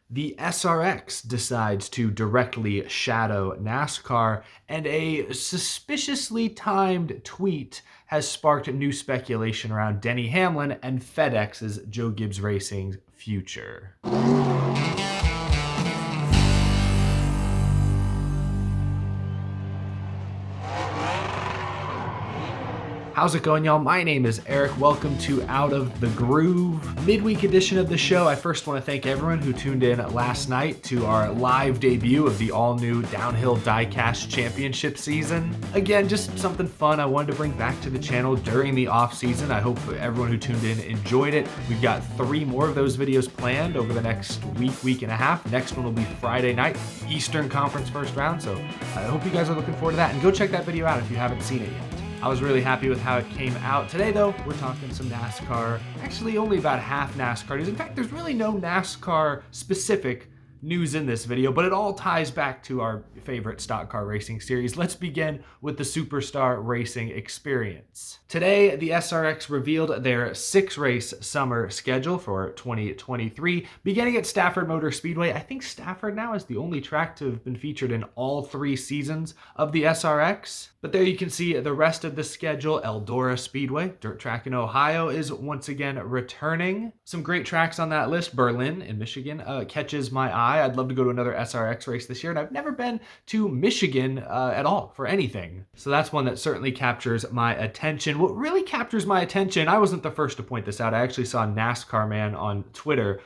The SRX decides to directly shadow NASCAR, and a suspiciously timed tweet has sparked new speculation around Denny Hamlin and FedEx's Joe Gibbs Racing's future. How's it going, y'all? My name is Eric. Welcome to Out of the Groove, midweek edition of the show. I first want to thank everyone who tuned in last night to our live debut of the all-new Downhill Diecast Championship season. Again, just something fun I wanted to bring back to the channel during the off-season. I hope everyone who tuned in enjoyed it. We've got 3 more of those videos planned over the next week and a half. Next one will be Friday night, Eastern Conference first round, so I hope you guys are looking forward to that. And go check that video out if you haven't seen it yet. I was really happy with how it came out. Today, though, we're talking some NASCAR. Actually, only about half NASCAR news. In fact, there's really no NASCAR-specific news in this video, but it all ties back to our favorite stock car racing series. Let's begin with the Superstar Racing Experience. Today, the SRX revealed their 6-race summer schedule for 2023, beginning at Stafford Motor Speedway. I think Stafford now is the only track to have been featured in all 3 seasons of the SRX. But there you can see the rest of the schedule. Eldora Speedway, dirt track in Ohio, is once again returning. Some great tracks on that list. Berlin in Michigan catches my eye. I'd love to go to another SRX race this year, and I've never been to Michigan at all for anything. So that's one that certainly captures my attention. What really captures my attention, I wasn't the first to point this out. I actually saw NASCAR Man on Twitter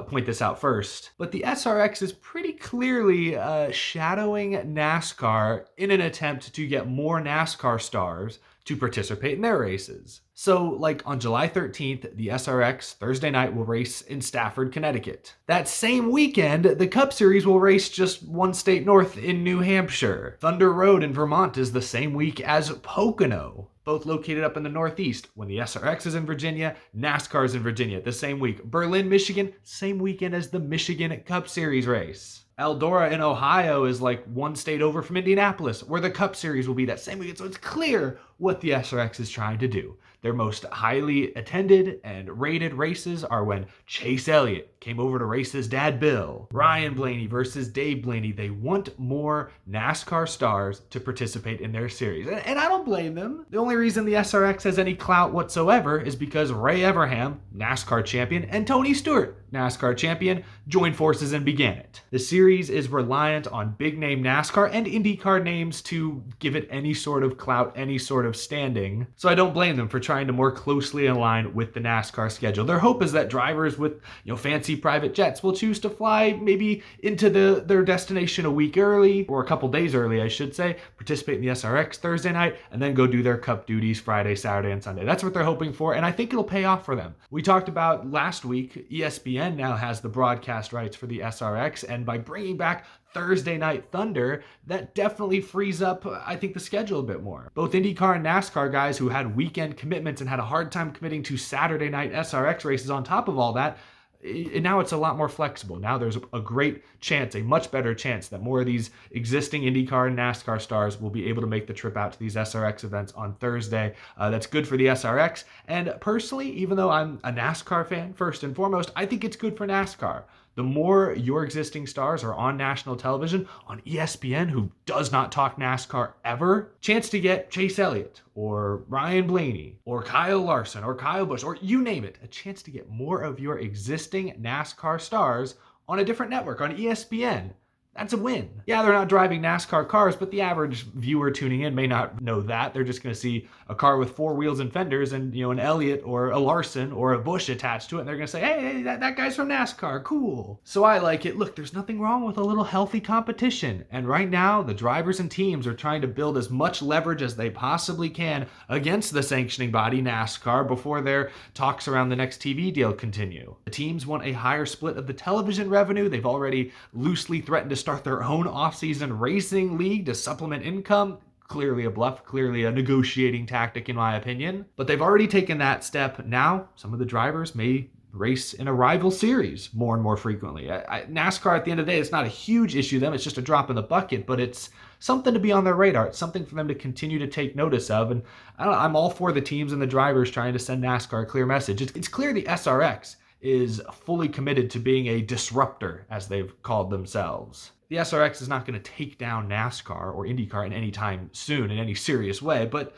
point this out first. But the SRX is pretty clearly shadowing NASCAR in an attempt to get more NASCAR stars to participate in their races. So, like on July 13th, the SRX Thursday night will race in Stafford, Connecticut. That same weekend, the Cup Series will race just 1 state north in New Hampshire. Thunder Road in Vermont is the same week as Pocono, both located up in the Northeast. When the SRX is in Virginia, NASCAR is in Virginia the same week. Berlin, Michigan, same weekend as the Michigan Cup Series race. Eldora in Ohio is like 1 state over from Indianapolis, where the Cup Series will be that same weekend. So it's clear what the SRX is trying to do. Their most highly attended and rated races are when Chase Elliott came over to race his dad Bill, Ryan Blaney versus Dave Blaney. They want more NASCAR stars to participate in their series. And I don't blame them. The only reason the SRX has any clout whatsoever is because Ray Evernham, NASCAR champion, and Tony Stewart, NASCAR champion, joined forces and began it. The series is reliant on big name NASCAR and IndyCar names to give it any sort of clout, any sort of standing. So I don't blame them for trying to more closely align with the NASCAR schedule. Their hope is that drivers with, fancy private jets will choose to fly maybe into their destination a week early, or a couple days early, I should say, participate in the SRX Thursday night, and then go do their Cup duties Friday, Saturday, and Sunday. That's what they're hoping for, and I think it'll pay off for them. We talked about last week, ESPN now has the broadcast rights for the SRX, and by bringing back Thursday Night Thunder, that definitely frees up, I think, the schedule a bit more. Both IndyCar and NASCAR guys who had weekend commitments and had a hard time committing to Saturday night SRX races on top of all that, now it's a lot more flexible. Now there's a great chance, a much better chance, that more of these existing IndyCar and NASCAR stars will be able to make the trip out to these SRX events on Thursday. That's good for the SRX. And personally, even though I'm a NASCAR fan first and foremost, I think it's good for NASCAR. The more your existing stars are on national television, on ESPN, who does not talk NASCAR ever, chance to get Chase Elliott or Ryan Blaney or Kyle Larson or Kyle Busch or you name it, a chance to get more of your existing NASCAR stars on a different network, on ESPN. That's a win. Yeah, they're not driving NASCAR cars, but the average viewer tuning in may not know that. They're just going to see a car with 4 wheels and fenders and, an Elliott or a Larson or a Busch attached to it. And they're going to say, hey, that guy's from NASCAR. Cool. So I like it. Look, there's nothing wrong with a little healthy competition. And right now, the drivers and teams are trying to build as much leverage as they possibly can against the sanctioning body, NASCAR, before their talks around the next TV deal continue. The teams want a higher split of the television revenue. They've already loosely threatened to start their own off-season racing league to supplement income. Clearly a bluff, clearly a negotiating tactic in my opinion. But they've already taken that step. Now, some of the drivers may race in a rival series more and more frequently. NASCAR, at the end of the day, it's not a huge issue to them. It's just a drop in the bucket, but it's something to be on their radar. It's something for them to continue to take notice of. And I'm all for the teams and the drivers trying to send NASCAR a clear message. It's clear the SRX is fully committed to being a disruptor, as they've called themselves. The SRX is not going to take down NASCAR or IndyCar in any time soon in any serious way, but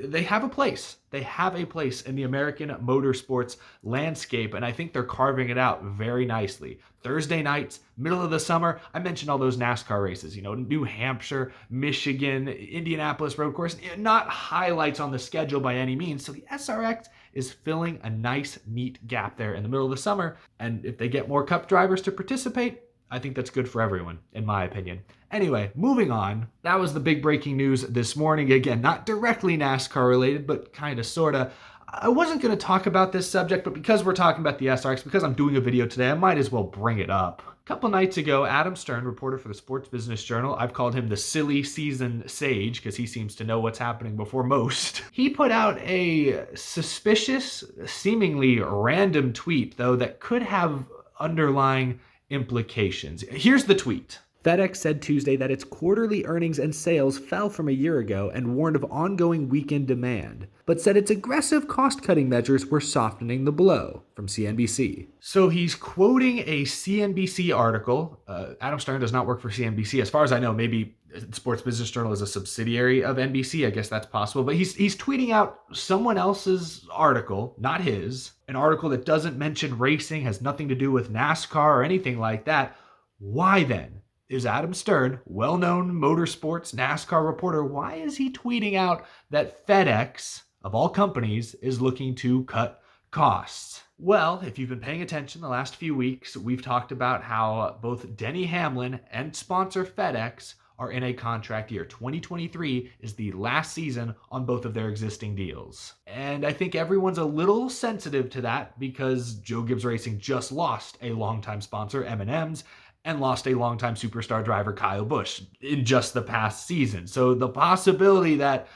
they have a place. They have a place in the American motorsports landscape, and I think they're carving it out very nicely. Thursday nights, middle of the summer, I mentioned all those NASCAR races, New Hampshire, Michigan, Indianapolis road course, not highlights on the schedule by any means. So the SRX is filling a nice, neat gap there in the middle of the summer, and if they get more Cup drivers to participate, I think that's good for everyone, in my opinion. Anyway, moving on. That was the big breaking news this morning. Again, not directly NASCAR related, but kind of, sort of. I wasn't going to talk about this subject, but because we're talking about the SRX, because I'm doing a video today, I might as well bring it up. A couple nights ago, Adam Stern, reporter for the Sports Business Journal, I've called him the silly season sage because he seems to know what's happening before most. He put out a suspicious, seemingly random tweet, though, that could have underlying implications. Here's the tweet. FedEx said Tuesday that its quarterly earnings and sales fell from a year ago and warned of ongoing weakened demand, but said its aggressive cost-cutting measures were softening the blow, from CNBC. So he's quoting a CNBC article. Adam Stern does not work for CNBC. As far as I know, maybe Sports Business Journal is a subsidiary of NBC. I guess that's possible. But he's tweeting out someone else's article, not his, an article that doesn't mention racing, has nothing to do with NASCAR or anything like that. Why then is Adam Stern, well-known motorsports NASCAR reporter, why is he tweeting out that FedEx, of all companies, is looking to cut costs? Well, if you've been paying attention the last few weeks, we've talked about how both Denny Hamlin and sponsor FedEx are in a contract year. 2023 is the last season on both of their existing deals. And I think everyone's a little sensitive to that because Joe Gibbs Racing just lost a longtime sponsor, M&M's, and lost a longtime superstar driver, Kyle Busch, in just the past season. So the possibility that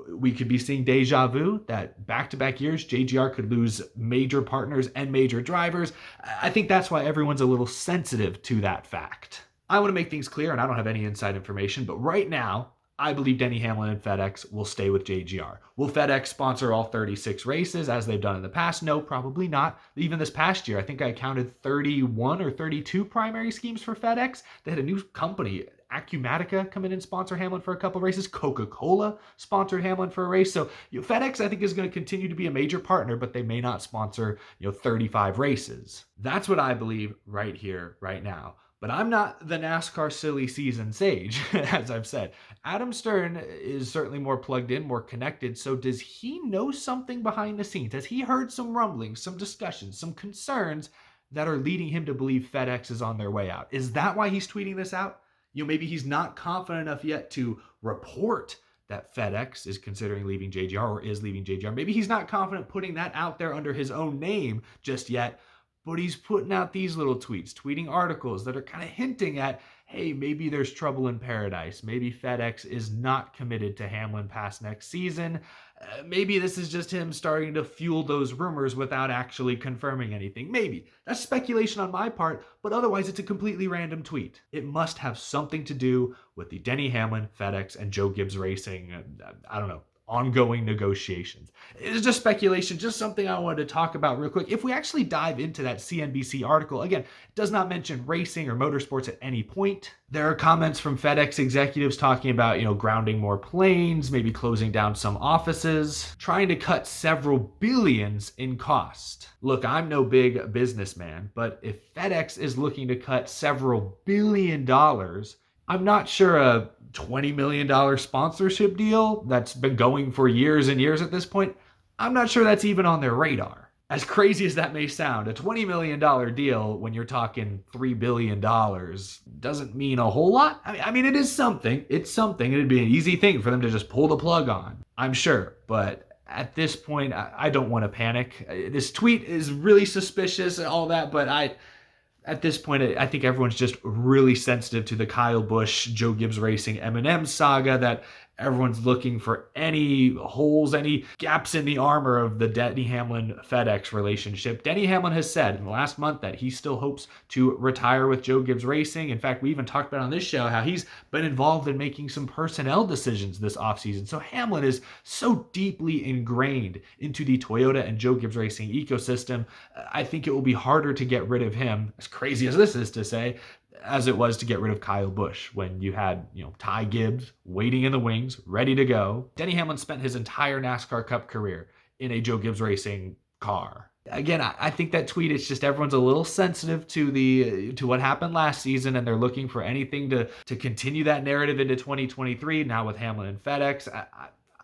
we could be seeing deja vu, that back-to-back years, JGR could lose major partners and major drivers, I think that's why everyone's a little sensitive to that fact. I want to make things clear, and I don't have any inside information, but right now, I believe Denny Hamlin and FedEx will stay with JGR. Will FedEx sponsor all 36 races as they've done in the past? No, probably not. Even this past year, I think I counted 31 or 32 primary schemes for FedEx. They had a new company, Acumatica, come in and sponsor Hamlin for a couple races. Coca-Cola sponsored Hamlin for a race. So FedEx, I think, is going to continue to be a major partner, but they may not sponsor 35 races. That's what I believe right here, right now. But I'm not the NASCAR silly season sage, as I've said. Adam Stern is certainly more plugged in, more connected. So does he know something behind the scenes? Has he heard some rumblings, some discussions, some concerns that are leading him to believe FedEx is on their way out? Is that why he's tweeting this out? Maybe he's not confident enough yet to report that FedEx is considering leaving JGR or is leaving JGR. Maybe he's not confident putting that out there under his own name just yet. But he's putting out these little tweets, tweeting articles that are kind of hinting at, hey, maybe there's trouble in paradise. Maybe FedEx is not committed to Hamlin past next season. Maybe this is just him starting to fuel those rumors without actually confirming anything. Maybe. That's speculation on my part, but otherwise it's a completely random tweet. It must have something to do with the Denny Hamlin, FedEx, and Joe Gibbs Racing, I don't know, ongoing negotiations. It's just speculation, just something I wanted to talk about real quick. If we actually dive into that CNBC article, again, it does not mention racing or motorsports at any point. There are comments from FedEx executives talking about, grounding more planes, maybe closing down some offices, trying to cut several billions in cost. Look, I'm no big businessman, but if FedEx is looking to cut several $1 billion, I'm not sure a $20 million sponsorship deal that's been going for years and years at this point, I'm not sure that's even on their radar. As crazy as that may sound, a $20 million deal when you're talking $3 billion doesn't mean a whole lot. I mean, it is something. It's something. It'd be an easy thing for them to just pull the plug on, I'm sure. But at this point, I don't want to panic. This tweet is really suspicious and all that, but at this point, I think everyone's just really sensitive to the Kyle Busch, Joe Gibbs Racing, M&M saga that Everyone's looking for any holes, any gaps in the armor of the Denny Hamlin FedEx relationship. Denny Hamlin has said in the last month that he still hopes to retire with Joe Gibbs Racing. In fact, we even talked about on this show how he's been involved in making some personnel decisions this offseason. So Hamlin is so deeply ingrained into the Toyota and Joe Gibbs Racing ecosystem. I think it will be harder to get rid of him, as crazy as this is to say, as it was to get rid of Kyle Busch when you had, Ty Gibbs waiting in the wings, ready to go. Denny Hamlin spent his entire NASCAR Cup career in a Joe Gibbs Racing car. Again, I think that tweet, it's just everyone's a little sensitive to what happened last season, and they're looking for anything to continue that narrative into 2023. Now with Hamlin and FedEx,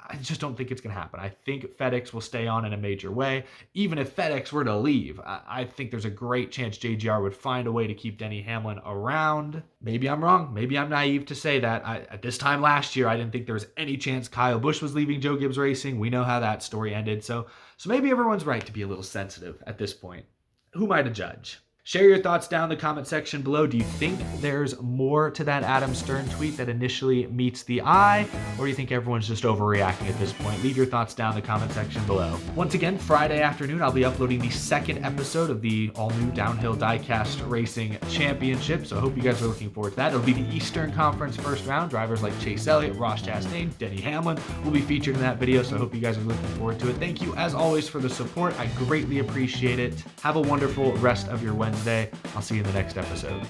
I just don't think it's going to happen. I think FedEx will stay on in a major way. Even if FedEx were to leave, I think there's a great chance JGR would find a way to keep Denny Hamlin around. Maybe I'm wrong. Maybe I'm naive to say that. At this time last year, I didn't think there was any chance Kyle Busch was leaving Joe Gibbs Racing. We know how that story ended. So maybe everyone's right to be a little sensitive at this point. Who am I to judge? Share your thoughts down in the comment section below. Do you think there's more to that Adam Stern tweet that initially meets the eye? Or do you think everyone's just overreacting at this point? Leave your thoughts down in the comment section below. Once again, Friday afternoon, I'll be uploading the second episode of the all-new Downhill Diecast Racing Championship. So I hope you guys are looking forward to that. It'll be the Eastern Conference first round. Drivers like Chase Elliott, Ross Chastain, Denny Hamlin will be featured in that video. So I hope you guys are looking forward to it. Thank you, as always, for the support. I greatly appreciate it. Have a wonderful rest of your Wednesday. I'll see you in the next episode.